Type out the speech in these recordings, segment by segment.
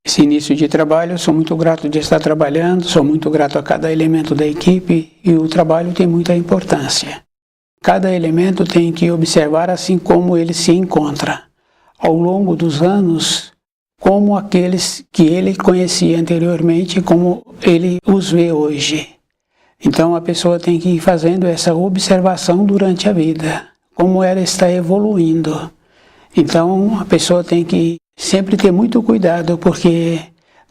Esse início de trabalho, sou muito grato de estar trabalhando, sou muito grato a cada elemento da equipe e o trabalho tem muita importância. Cada elemento tem que observar assim como ele se encontra, ao longo dos anos, como aqueles que ele conhecia anteriormente, como ele os vê hoje. Então a pessoa tem que ir fazendo essa observação durante a vida, como ela está evoluindo. Então a pessoa tem que sempre ter muito cuidado, porque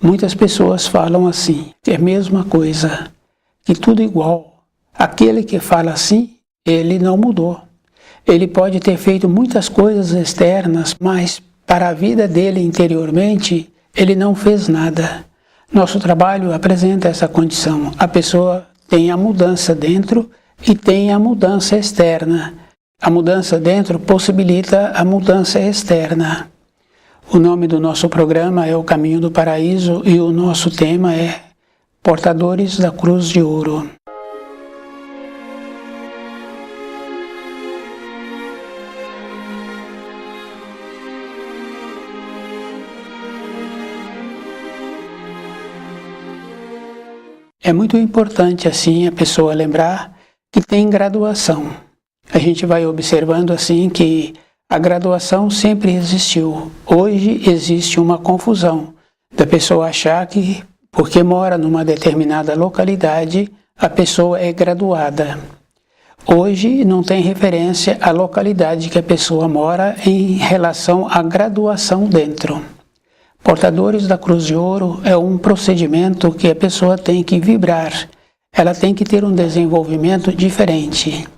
muitas pessoas falam assim, que é a mesma coisa, que tudo igual. Aquele que fala assim, ele não mudou. Ele pode ter feito muitas coisas externas, mas para a vida dele interiormente, ele não fez nada. Nosso trabalho apresenta essa condição. A pessoa tem a mudança dentro e tem a mudança externa. A mudança dentro possibilita a mudança externa. O nome do nosso programa é O Caminho do Paraíso e o nosso tema é Portadores da Cruz de Ouro. É muito importante assim a pessoa lembrar que tem graduação. A gente vai observando assim que a graduação sempre existiu. Hoje existe uma confusão da pessoa achar que, porque mora numa determinada localidade, a pessoa é graduada. Hoje não tem referência à localidade que a pessoa mora em relação à graduação dentro. Portadores da Cruz de Ouro é um procedimento que a pessoa tem que vibrar. Ela tem que ter um desenvolvimento diferente.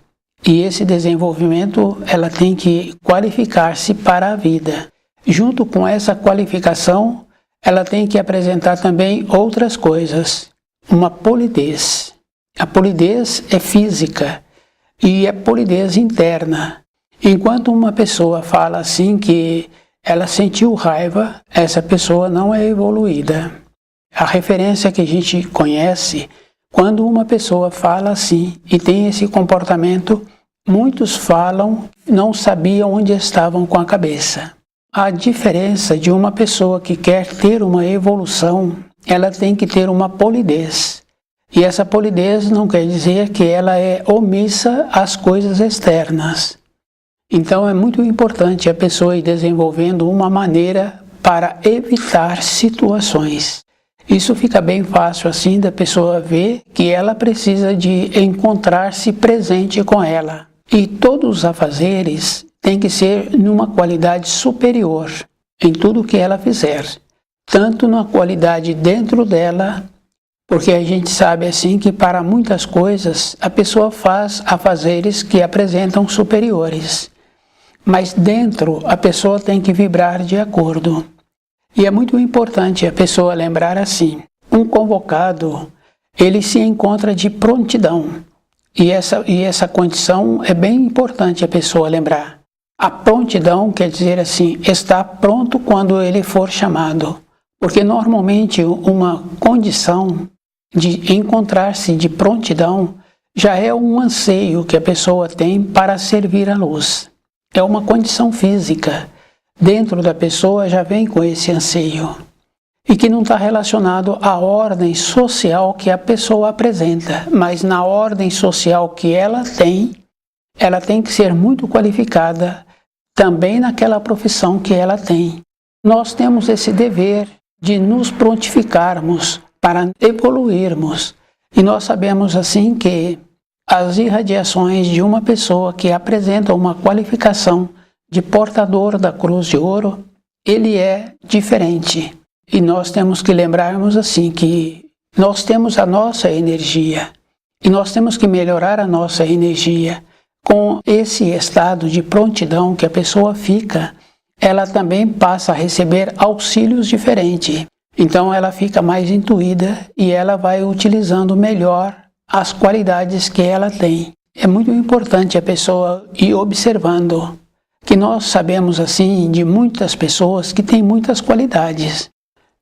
E esse desenvolvimento, ela tem que qualificar-se para a vida. Junto com essa qualificação, ela tem que apresentar também outras coisas. Uma polidez. A polidez é física e é polidez interna. Enquanto uma pessoa fala assim que ela sentiu raiva, essa pessoa não é evoluída. A referência que a gente conhece, quando uma pessoa fala assim e tem esse comportamento, muitos falam, não sabiam onde estavam com a cabeça. A diferença de uma pessoa que quer ter uma evolução, ela tem que ter uma polidez. E essa polidez não quer dizer que ela é omissa às coisas externas. Então é muito importante a pessoa ir desenvolvendo uma maneira para evitar situações. Isso fica bem fácil assim da pessoa ver que ela precisa de encontrar-se presente com ela. E todos os afazeres têm que ser numa qualidade superior em tudo que ela fizer. Tanto na qualidade dentro dela, porque a gente sabe assim que para muitas coisas a pessoa faz afazeres que apresentam superiores. Mas dentro a pessoa tem que vibrar de acordo. E é muito importante a pessoa lembrar assim, um convocado, ele se encontra de prontidão. E essa condição é bem importante a pessoa lembrar. A prontidão quer dizer assim, está pronto quando ele for chamado. Porque normalmente uma condição de encontrar-se de prontidão já é um anseio que a pessoa tem para servir à luz. É uma condição física. Dentro da pessoa já vem com esse anseio. E que não está relacionado à ordem social que a pessoa apresenta, mas na ordem social que ela tem que ser muito qualificada também naquela profissão que ela tem. Nós temos esse dever de nos prontificarmos para evoluirmos. E nós sabemos assim que as irradiações de uma pessoa que apresenta uma qualificação de portador da Cruz de Ouro, ele é diferente. E nós temos que lembrarmos assim que nós temos a nossa energia e nós temos que melhorar a nossa energia. Com esse estado de prontidão que a pessoa fica, ela também passa a receber auxílios diferentes. Então ela fica mais intuída e ela vai utilizando melhor as qualidades que ela tem. É muito importante a pessoa ir observando que nós sabemos assim de muitas pessoas que têm muitas qualidades.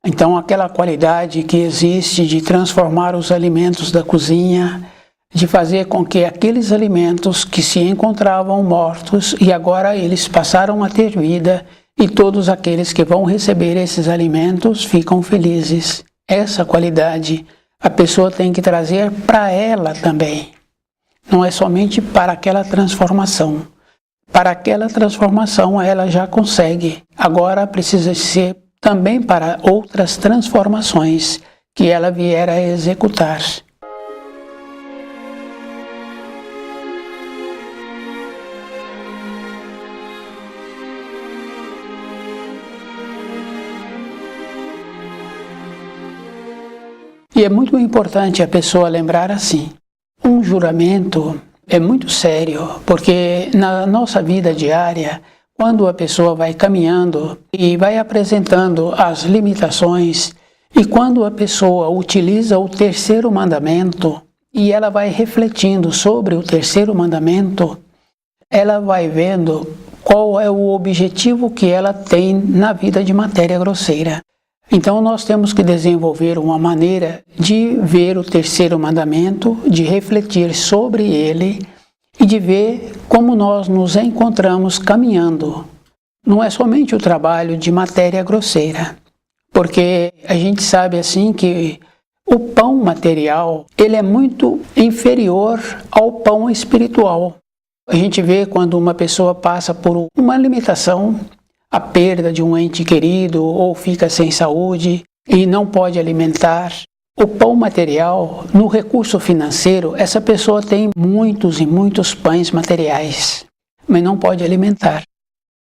Então aquela qualidade que existe de transformar os alimentos da cozinha, de fazer com que aqueles alimentos que se encontravam mortos e agora eles passaram a ter vida e todos aqueles que vão receber esses alimentos ficam felizes. Essa qualidade a pessoa tem que trazer para ela também. Não é somente para aquela transformação. Para aquela transformação ela já consegue. Agora precisa ser também para outras transformações que ela vier a executar. E é muito importante a pessoa lembrar assim, um juramento é muito sério, porque na nossa vida diária, quando a pessoa vai caminhando e vai apresentando as limitações, e quando a pessoa utiliza o terceiro mandamento, e ela vai refletindo sobre o terceiro mandamento, ela vai vendo qual é o objetivo que ela tem na vida de matéria grosseira. Então nós temos que desenvolver uma maneira de ver o terceiro mandamento, de refletir sobre ele e de ver como nós nos encontramos caminhando. Não é somente o trabalho de matéria grosseira, porque a gente sabe assim que o pão material, ele é muito inferior ao pão espiritual. A gente vê quando uma pessoa passa por uma limitação, a perda de um ente querido ou fica sem saúde e não pode alimentar. O pão material, no recurso financeiro, essa pessoa tem muitos e muitos pães materiais, mas não pode alimentar.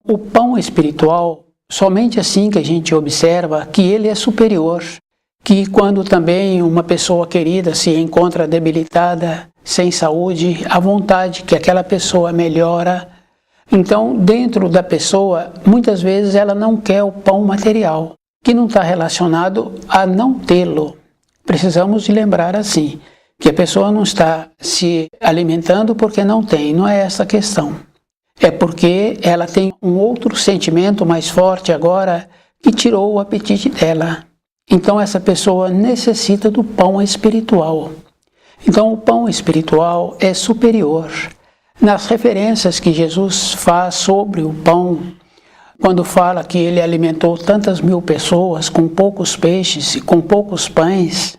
O pão espiritual, somente assim que a gente observa que ele é superior, que quando também uma pessoa querida se encontra debilitada, sem saúde, a vontade que aquela pessoa melhora. Então, dentro da pessoa, muitas vezes ela não quer o pão material, que não está relacionado a não tê-lo. Precisamos de lembrar assim, que a pessoa não está se alimentando porque não tem, não é essa a questão. É porque ela tem um outro sentimento mais forte agora que tirou o apetite dela. Então essa pessoa necessita do pão espiritual. Então o pão espiritual é superior. Nas referências que Jesus faz sobre o pão, quando fala que ele alimentou tantas mil pessoas com poucos peixes e com poucos pães,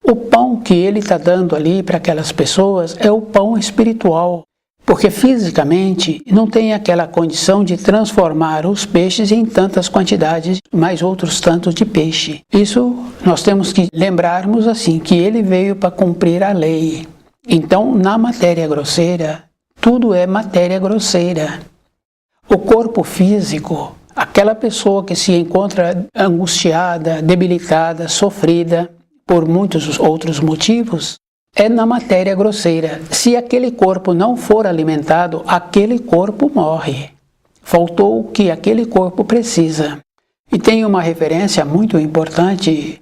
o pão que ele está dando ali para aquelas pessoas é o pão espiritual, porque fisicamente não tem aquela condição de transformar os peixes em tantas quantidades, mais outros tantos de peixe. Isso nós temos que lembrarmos assim, que ele veio para cumprir a lei. Então, na matéria grosseira, tudo é matéria grosseira. O corpo físico, aquela pessoa que se encontra angustiada, debilitada, sofrida por muitos outros motivos, é na matéria grosseira. Se aquele corpo não for alimentado, aquele corpo morre. Faltou o que aquele corpo precisa. E tem uma referência muito importante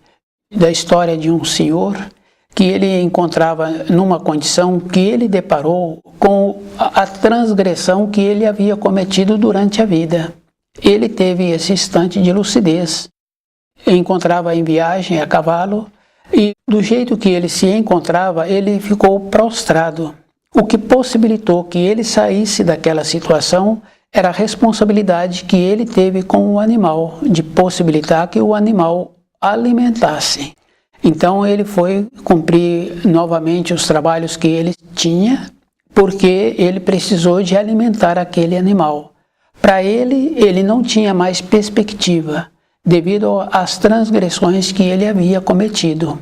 da história de um senhor que ele encontrava numa condição que ele deparou com a transgressão que ele havia cometido durante a vida. Ele teve esse instante de lucidez. Encontrava em viagem a cavalo e do jeito que ele se encontrava, ele ficou prostrado. O que possibilitou que ele saísse daquela situação era a responsabilidade que ele teve com o animal, de possibilitar que o animal alimentasse. Então ele foi cumprir novamente os trabalhos que ele tinha, porque ele precisou de alimentar aquele animal. Para ele, ele não tinha mais perspectiva, devido às transgressões que ele havia cometido.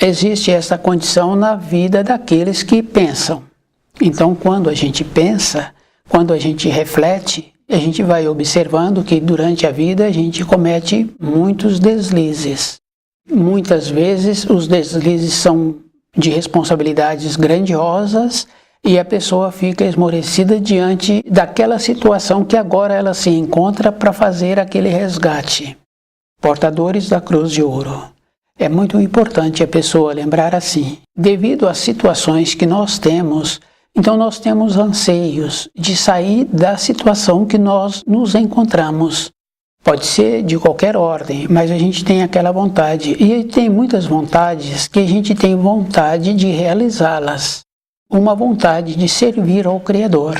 Existe essa condição na vida daqueles que pensam. Então, quando a gente pensa, quando a gente reflete, a gente vai observando que durante a vida a gente comete muitos deslizes. Muitas vezes os deslizes são de responsabilidades grandiosas e a pessoa fica esmorecida diante daquela situação que agora ela se encontra para fazer aquele resgate. Portadores da cruz de ouro. É muito importante a pessoa lembrar assim, devido às situações que nós temos Então nós temos anseios de sair da situação que nós nos encontramos. Pode ser de qualquer ordem, mas a gente tem aquela vontade. E tem muitas vontades que a gente tem vontade de realizá-las. Uma vontade de servir ao Criador.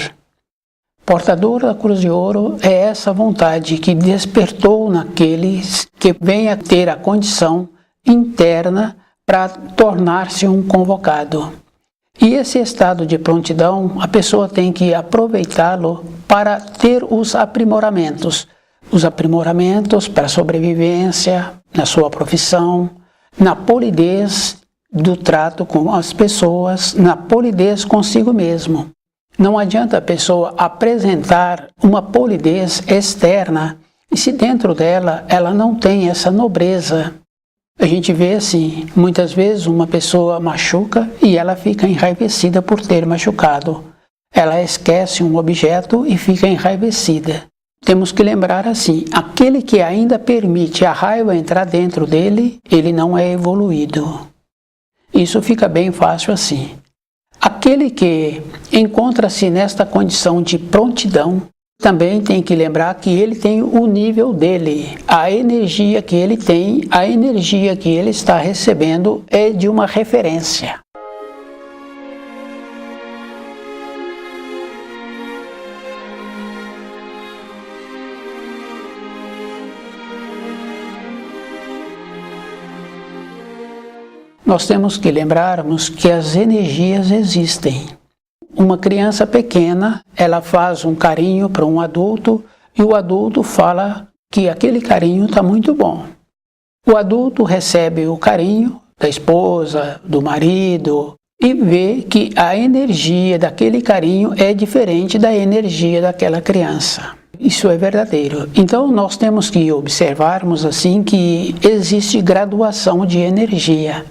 Portador da Cruz de Ouro é essa vontade que despertou naqueles que vêm a ter a condição interna para tornar-se um convocado. E esse estado de prontidão, a pessoa tem que aproveitá-lo para ter os aprimoramentos. Os aprimoramentos para a sobrevivência, na sua profissão, na polidez do trato com as pessoas, na polidez consigo mesmo. Não adianta a pessoa apresentar uma polidez externa e se dentro dela ela não tem essa nobreza. A gente vê assim, muitas vezes uma pessoa machuca e ela fica enraivecida por ter machucado. Ela esquece um objeto e fica enraivecida. Temos que lembrar assim, aquele que ainda permite a raiva entrar dentro dele, ele não é evoluído. Isso fica bem fácil assim. Aquele que encontra-se nesta condição de prontidão, também tem que lembrar que ele tem o nível dele, a energia que ele tem, a energia que ele está recebendo é de uma referência. Nós temos que lembrarmos que as energias existem. Uma criança pequena, ela faz um carinho para um adulto e o adulto fala que aquele carinho está muito bom. O adulto recebe o carinho da esposa, do marido e vê que a energia daquele carinho é diferente da energia daquela criança. Isso é verdadeiro. Então nós temos que observarmos assim que existe graduação de energia.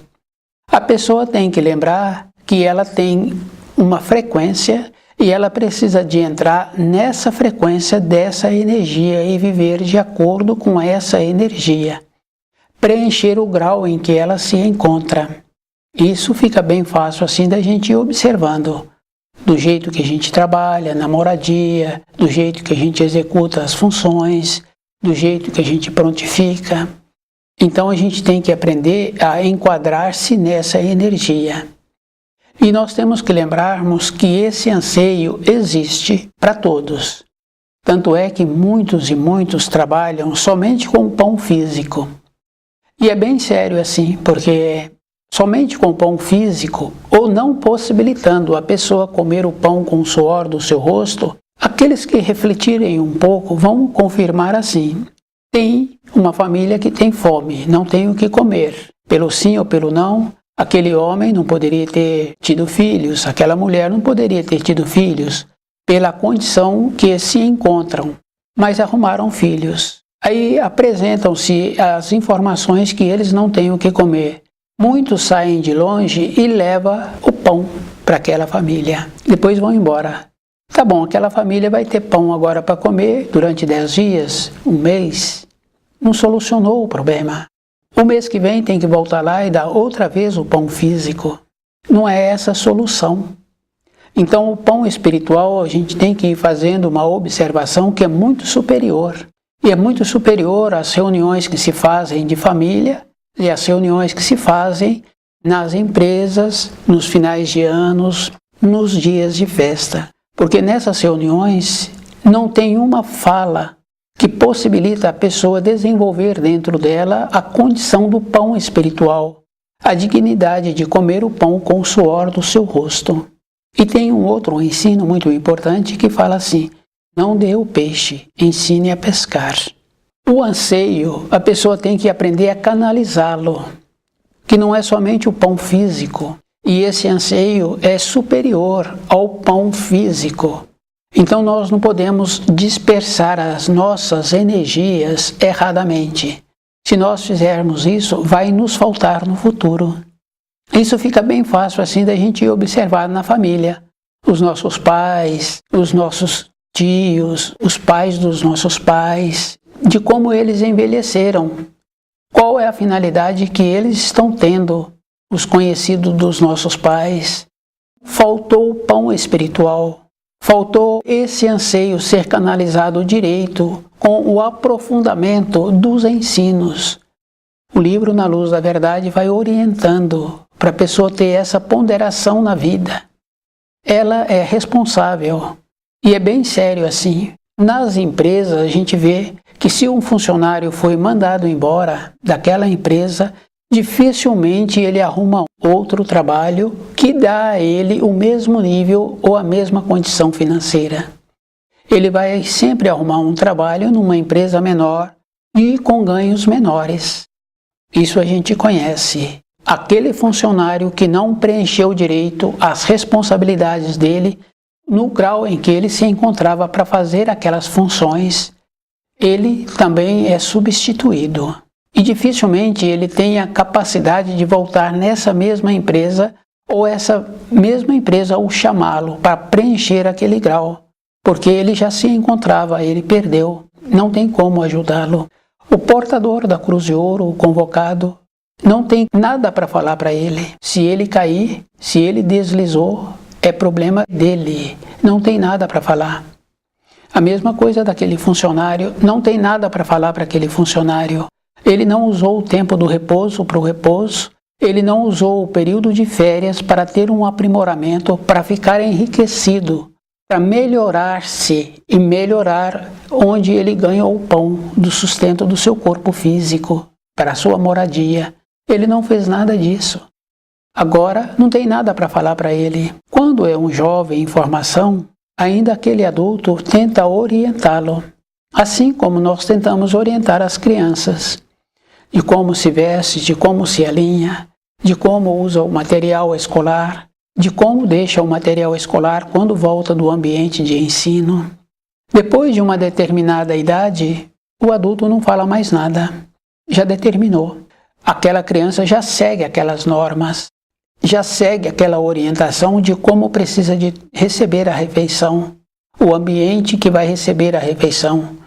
A pessoa tem que lembrar que ela tem uma frequência e ela precisa de entrar nessa frequência dessa energia e viver de acordo com essa energia. Preencher o grau em que ela se encontra. Isso fica bem fácil assim da gente ir observando. Do jeito que a gente trabalha, na moradia, do jeito que a gente executa as funções, do jeito que a gente prontifica. Então a gente tem que aprender a enquadrar-se nessa energia. E nós temos que lembrarmos que esse anseio existe para todos. Tanto é que muitos e muitos trabalham somente com o pão físico. E é bem sério assim, porque somente com o pão físico, ou não possibilitando a pessoa comer o pão com o suor do seu rosto, aqueles que refletirem um pouco vão confirmar assim. Tem uma família que tem fome, não tem o que comer. Pelo sim ou pelo não, aquele homem não poderia ter tido filhos, aquela mulher não poderia ter tido filhos, pela condição que se encontram, mas arrumaram filhos. Aí apresentam-se as informações que eles não têm o que comer. Muitos saem de longe e levam o pão para aquela família. Depois vão embora. Tá bom, aquela família vai ter pão agora para comer durante 10 dias, um mês. Não solucionou o problema. O mês que vem tem que voltar lá e dar outra vez o pão físico. Não é essa a solução. Então o pão espiritual a gente tem que ir fazendo uma observação que é muito superior. E é muito superior às reuniões que se fazem de família e às reuniões que se fazem nas empresas, nos finais de anos, nos dias de festa. Porque nessas reuniões não tem uma fala que possibilita a pessoa desenvolver dentro dela a condição do pão espiritual, a dignidade de comer o pão com o suor do seu rosto. E tem um outro ensino muito importante que fala assim, não dê o peixe, ensine a pescar. O anseio, a pessoa tem que aprender a canalizá-lo, que não é somente o pão físico, e esse anseio é superior ao pão físico. Então nós não podemos dispersar as nossas energias erradamente. Se nós fizermos isso, vai nos faltar no futuro. Isso fica bem fácil assim da gente observar na família. Os nossos pais, os nossos tios, os pais dos nossos pais, de como eles envelheceram. Qual é a finalidade que eles estão tendo, os conhecidos dos nossos pais? faltou o pão espiritual, faltou esse anseio ser canalizado direito com o aprofundamento dos ensinos. O livro Na Luz da Verdade vai orientando para a pessoa ter essa ponderação na vida. Ela é responsável, e é bem sério assim. Nas empresas a gente vê que se um funcionário foi mandado embora daquela empresa, dificilmente ele arruma outro trabalho que dá a ele o mesmo nível ou a mesma condição financeira. Ele vai sempre arrumar um trabalho numa empresa menor e com ganhos menores. Isso a gente conhece. Aquele funcionário que não preencheu direito as responsabilidades dele no grau em que ele se encontrava para fazer aquelas funções, ele também é substituído. E dificilmente ele tem a capacidade de voltar nessa mesma empresa ou essa mesma empresa o chamá-lo para preencher aquele grau, porque ele já se encontrava, ele perdeu, não tem como ajudá-lo. O portador da Cruz de Ouro, o convocado, não tem nada para falar para ele. Se ele cair, se ele deslizou, é problema dele, não tem nada para falar. A mesma coisa daquele funcionário, não tem nada para falar para aquele funcionário. Ele não usou o tempo do repouso para o repouso, ele não usou o período de férias para ter um aprimoramento, para ficar enriquecido, para melhorar-se e melhorar onde ele ganha o pão do sustento do seu corpo físico, para a sua moradia. Ele não fez nada disso. Agora não tem nada para falar para ele. Quando é um jovem em formação, ainda aquele adulto tenta orientá-lo, assim como nós tentamos orientar as crianças, de como se veste, de como se alinha, de como usa o material escolar, de como deixa o material escolar quando volta do ambiente de ensino. Depois de uma determinada idade, o adulto não fala mais nada, já determinou. Aquela criança já segue aquelas normas, já segue aquela orientação de como precisa de receber a refeição, o ambiente que vai receber a refeição.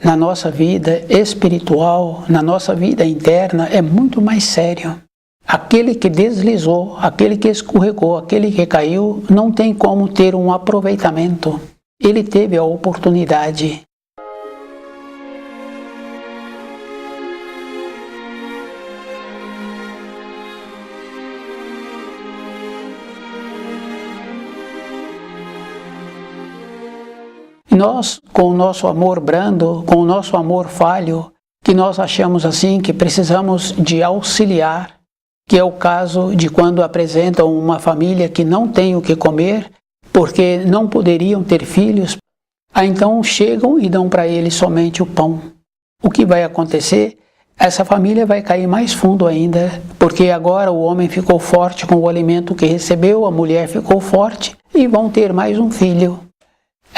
Na nossa vida espiritual, na nossa vida interna, é muito mais sério. Aquele que deslizou, aquele que escorregou, aquele que caiu, não tem como ter um aproveitamento. Ele teve a oportunidade. Nós, com o nosso amor brando, com o nosso amor falho, que nós achamos assim que precisamos de auxiliar, que é o caso de quando apresentam uma família que não tem o que comer, porque não poderiam ter filhos, aí então chegam e dão para eles somente o pão. O que vai acontecer? Essa família vai cair mais fundo ainda, porque agora o homem ficou forte com o alimento que recebeu, a mulher ficou forte e vão ter mais um filho.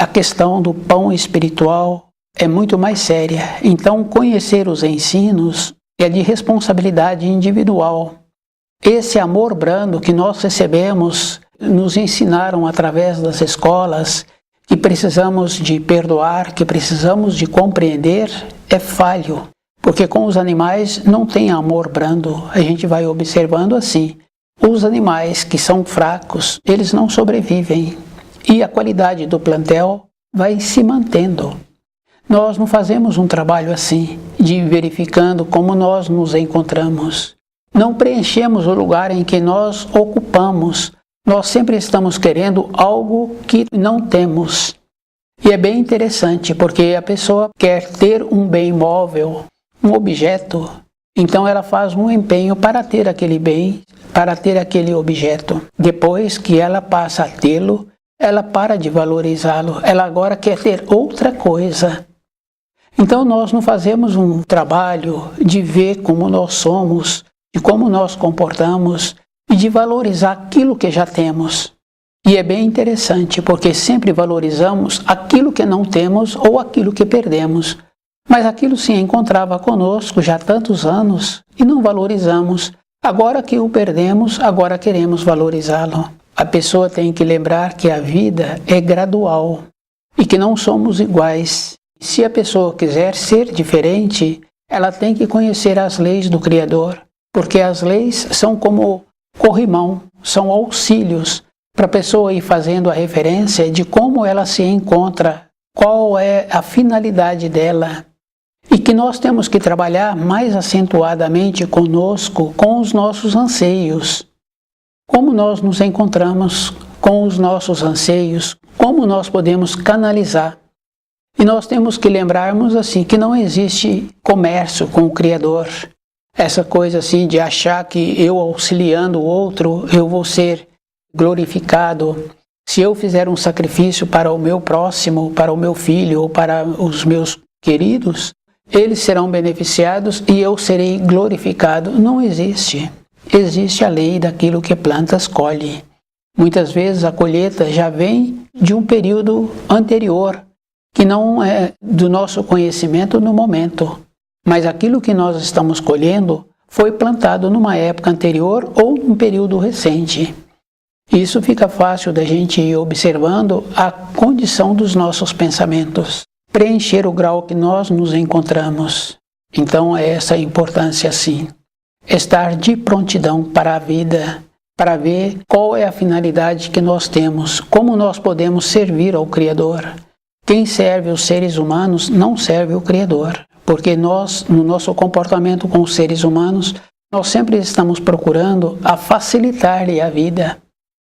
A questão do pão espiritual é muito mais séria. Então, conhecer os ensinos é de responsabilidade individual. Esse amor brando que nós recebemos, nos ensinaram através das escolas, que precisamos de perdoar, que precisamos de compreender, é falho. Porque com os animais não tem amor brando. A gente vai observando assim. Os animais que são fracos, eles não sobrevivem. E a qualidade do plantel vai se mantendo. Nós não fazemos um trabalho assim, de verificando como nós nos encontramos. Não preenchemos o lugar em que nós ocupamos. Nós sempre estamos querendo algo que não temos. E é bem interessante, porque a pessoa quer ter um bem móvel, um objeto, então ela faz um empenho para ter aquele bem, para ter aquele objeto. Depois que ela passa a tê-lo, ela para de valorizá-lo, ela agora quer ter outra coisa. Então nós não fazemos um trabalho de ver como nós somos, de como nós comportamos e de valorizar aquilo que já temos. E é bem interessante, porque sempre valorizamos aquilo que não temos ou aquilo que perdemos. Mas aquilo se encontrava conosco já há tantos anos e não valorizamos. Agora que o perdemos, agora queremos valorizá-lo. A pessoa tem que lembrar que a vida é gradual e que não somos iguais. Se a pessoa quiser ser diferente, ela tem que conhecer as leis do Criador, porque as leis são como corrimão, são auxílios para a pessoa ir fazendo a referência de como ela se encontra, qual é a finalidade dela, e que nós temos que trabalhar mais acentuadamente conosco, com os nossos anseios. Como nós nos encontramos com os nossos anseios, como nós podemos canalizar. E nós temos que lembrarmos assim que não existe comércio com o Criador. Essa coisa assim de achar que eu auxiliando o outro, eu vou ser glorificado. Se eu fizer um sacrifício para o meu próximo, para o meu filho ou para os meus queridos, eles serão beneficiados e eu serei glorificado. Não existe. Existe a lei daquilo que plantas colhe. Muitas vezes a colheita já vem de um período anterior, que não é do nosso conhecimento no momento. Mas aquilo que nós estamos colhendo foi plantado numa época anterior ou num período recente. Isso fica fácil da gente ir observando a condição dos nossos pensamentos, preencher o grau que nós nos encontramos. Então é essa a importância sim. Estar de prontidão para a vida, para ver qual é a finalidade que nós temos, como nós podemos servir ao Criador. Quem serve os seres humanos não serve o Criador, porque nós, no nosso comportamento com os seres humanos, nós sempre estamos procurando a facilitar-lhe a vida.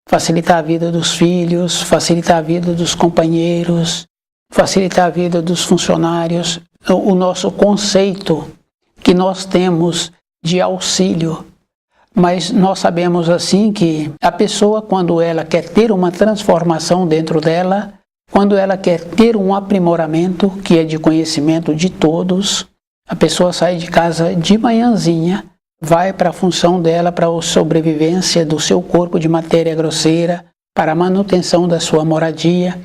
Facilitar a vida dos filhos, facilitar a vida dos companheiros, facilitar a vida dos funcionários. O nosso conceito que nós temos de auxílio. Mas nós sabemos assim que a pessoa, quando ela quer ter uma transformação dentro dela, quando ela quer ter um aprimoramento, que é de conhecimento de todos, a pessoa sai de casa de manhãzinha, vai para a função dela, para a sobrevivência do seu corpo de matéria grosseira, para a manutenção da sua moradia,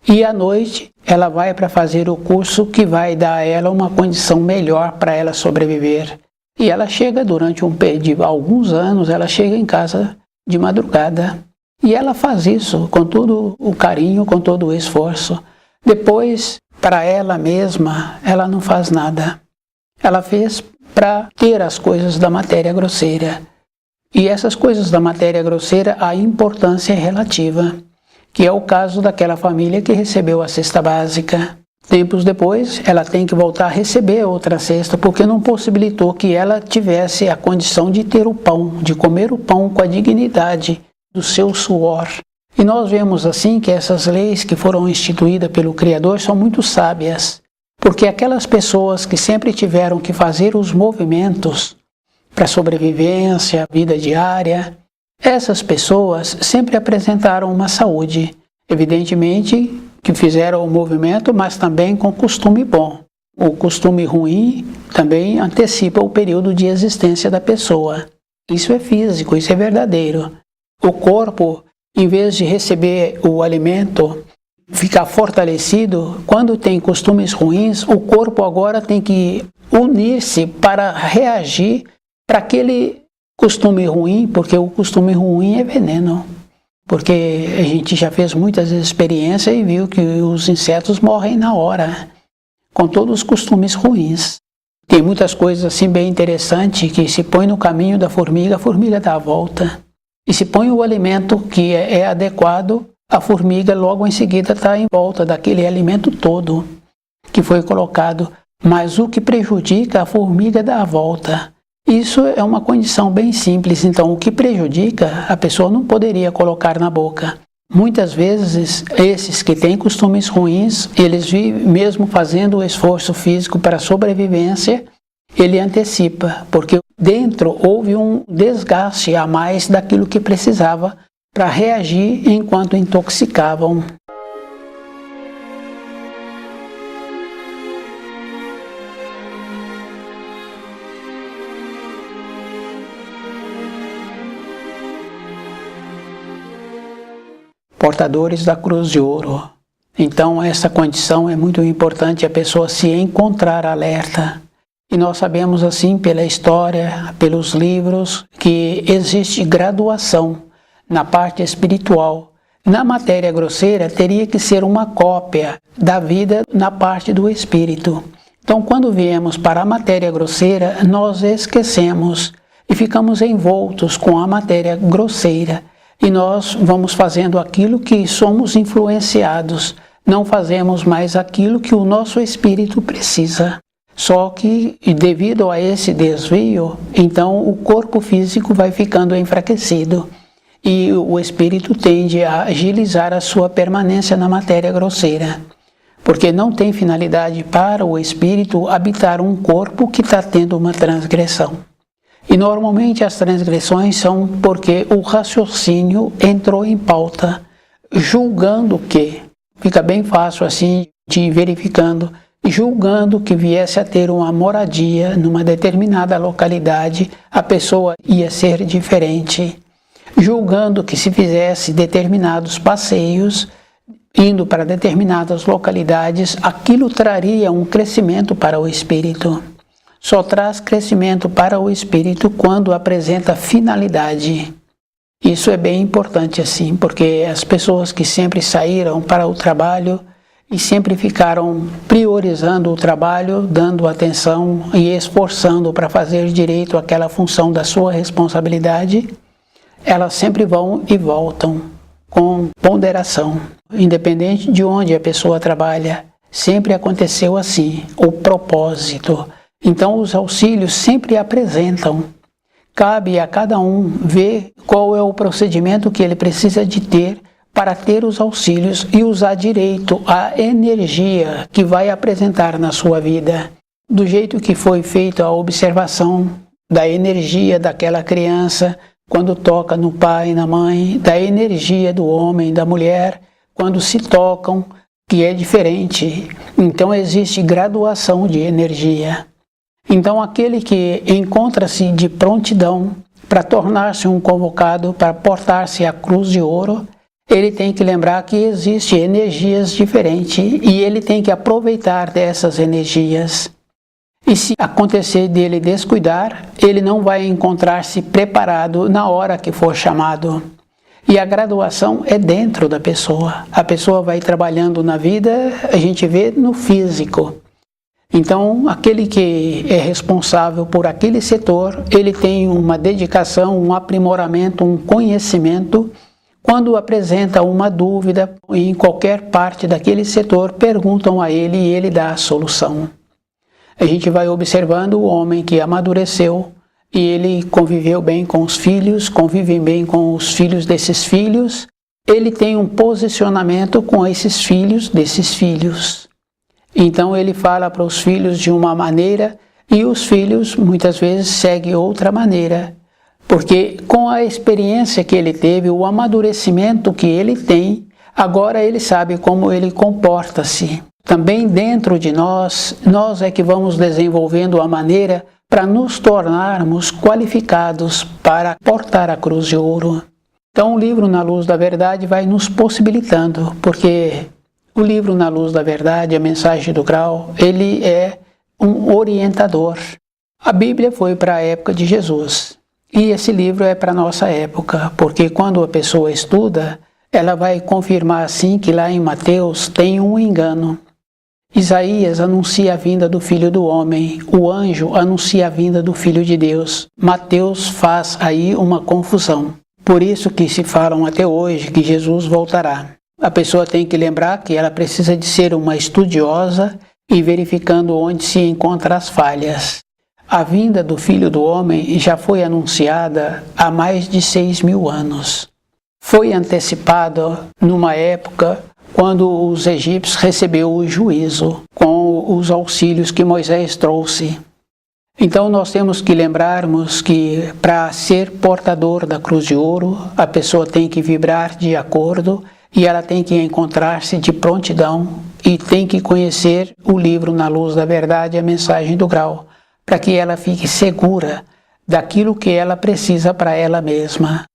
e à noite ela vai para fazer o curso que vai dar a ela uma condição melhor para ela sobreviver. E ela chega durante de alguns anos, ela chega em casa de madrugada. E ela faz isso com todo o carinho, com todo o esforço. Depois, para ela mesma, ela não faz nada. Ela fez para ter as coisas da matéria grosseira. E essas coisas da matéria grosseira, a importância é relativa, que é o caso daquela família que recebeu a cesta básica. Tempos depois, ela tem que voltar a receber outra cesta, porque não possibilitou que ela tivesse a condição de ter o pão, de comer o pão com a dignidade do seu suor. E nós vemos assim que essas leis que foram instituídas pelo Criador são muito sábias, porque aquelas pessoas que sempre tiveram que fazer os movimentos para a sobrevivência, a vida diária, essas pessoas sempre apresentaram uma saúde. Evidentemente que fizeram o movimento, mas também com costume bom. O costume ruim também antecipa o período de existência da pessoa. Isso é físico, isso é verdadeiro. O corpo, em vez de receber o alimento, ficar fortalecido, quando tem costumes ruins, o corpo agora tem que unir-se para reagir para aquele costume ruim, porque o costume ruim é veneno. Porque a gente já fez muitas experiências e viu que os insetos morrem na hora, com todos os costumes ruins. Tem muitas coisas assim bem interessantes que se põe no caminho da formiga, a formiga dá a volta. E se põe o alimento que é adequado, a formiga logo em seguida está em volta daquele alimento todo que foi colocado. Mas o que prejudica, a formiga dá a volta. Isso é uma condição bem simples, então o que prejudica, a pessoa não poderia colocar na boca. Muitas vezes, esses que têm costumes ruins, eles mesmo fazendo o esforço físico para a sobrevivência, ele antecipa, porque dentro houve um desgaste a mais daquilo que precisava para reagir enquanto intoxicavam. Portadores da cruz de ouro. Então essa condição é muito importante, a pessoa se encontrar alerta. E nós sabemos assim pela história, pelos livros, que existe graduação na parte espiritual. Na matéria grosseira teria que ser uma cópia da vida na parte do espírito. Então quando viemos para a matéria grosseira, nós esquecemos e ficamos envoltos com a matéria grosseira. e nós vamos fazendo aquilo que somos influenciados, não fazemos mais aquilo que o nosso espírito precisa. Só que, devido a esse desvio, então o corpo físico vai ficando enfraquecido e o espírito tende a agilizar a sua permanência na matéria grosseira, porque não tem finalidade para o espírito habitar um corpo que está tendo uma transgressão. E normalmente as transgressões são porque o raciocínio entrou em pauta, julgando que, fica bem fácil assim de ir verificando, julgando que viesse a ter uma moradia numa determinada localidade, a pessoa ia ser diferente, julgando que se fizesse determinados passeios, indo para determinadas localidades, aquilo traria um crescimento para o espírito. Só traz crescimento para o espírito quando apresenta finalidade. Isso é bem importante assim, porque as pessoas que sempre saíram para o trabalho e sempre ficaram priorizando o trabalho, dando atenção e esforçando para fazer direito àquela função da sua responsabilidade, elas sempre vão e voltam com ponderação. Independente de onde a pessoa trabalha, sempre aconteceu assim, o propósito. Então os auxílios sempre apresentam. Cabe a cada um ver qual é o procedimento que ele precisa de ter para ter os auxílios e usar direito a energia que vai apresentar na sua vida. Do jeito que foi feita a observação da energia daquela criança quando toca no pai e na mãe, da energia do homem, da mulher, quando se tocam, que é diferente. Então existe graduação de energia. Então aquele que encontra-se de prontidão para tornar-se um convocado, para portar-se a cruz de ouro, ele tem que lembrar que existem energias diferentes e ele tem que aproveitar dessas energias. E se acontecer dele descuidar, ele não vai encontrar-se preparado na hora que for chamado. E a graduação é dentro da pessoa. A pessoa vai trabalhando na vida, a gente vê no físico. Então, aquele que é responsável por aquele setor, ele tem uma dedicação, um aprimoramento, um conhecimento. Quando apresenta uma dúvida em qualquer parte daquele setor, perguntam a ele e ele dá a solução. A gente vai observando o homem que amadureceu e ele conviveu bem com os filhos, convive bem com os filhos desses filhos, ele tem um posicionamento com esses filhos desses filhos. Então ele fala para os filhos de uma maneira e os filhos muitas vezes seguem outra maneira. Porque com a experiência que ele teve, o amadurecimento que ele tem, agora ele sabe como ele comporta-se. Também dentro de nós é que vamos desenvolvendo a maneira para nos tornarmos qualificados para portar a cruz de ouro. Então o livro Na Luz da Verdade vai nos possibilitando, porque o livro Na Luz da Verdade, a mensagem do grau, ele é um orientador. A Bíblia foi para a época de Jesus. E esse livro é para a nossa época, porque quando a pessoa estuda, ela vai confirmar assim que lá em Mateus tem um engano. Isaías anuncia a vinda do Filho do Homem, o anjo anuncia a vinda do Filho de Deus. Mateus faz aí uma confusão. Por isso que se falam até hoje que Jesus voltará. A pessoa tem que lembrar que ela precisa de ser uma estudiosa e verificando onde se encontram as falhas. A vinda do Filho do Homem já foi anunciada há mais de 6.000 anos. Foi antecipada numa época quando os egípcios receberam o juízo com os auxílios que Moisés trouxe. Então nós temos que lembrarmos que para ser portador da cruz de ouro, a pessoa tem que vibrar de acordo e ela tem que encontrar-se de prontidão e tem que conhecer o livro Na Luz da Verdade, a mensagem do grau, para que ela fique segura daquilo que ela precisa para ela mesma.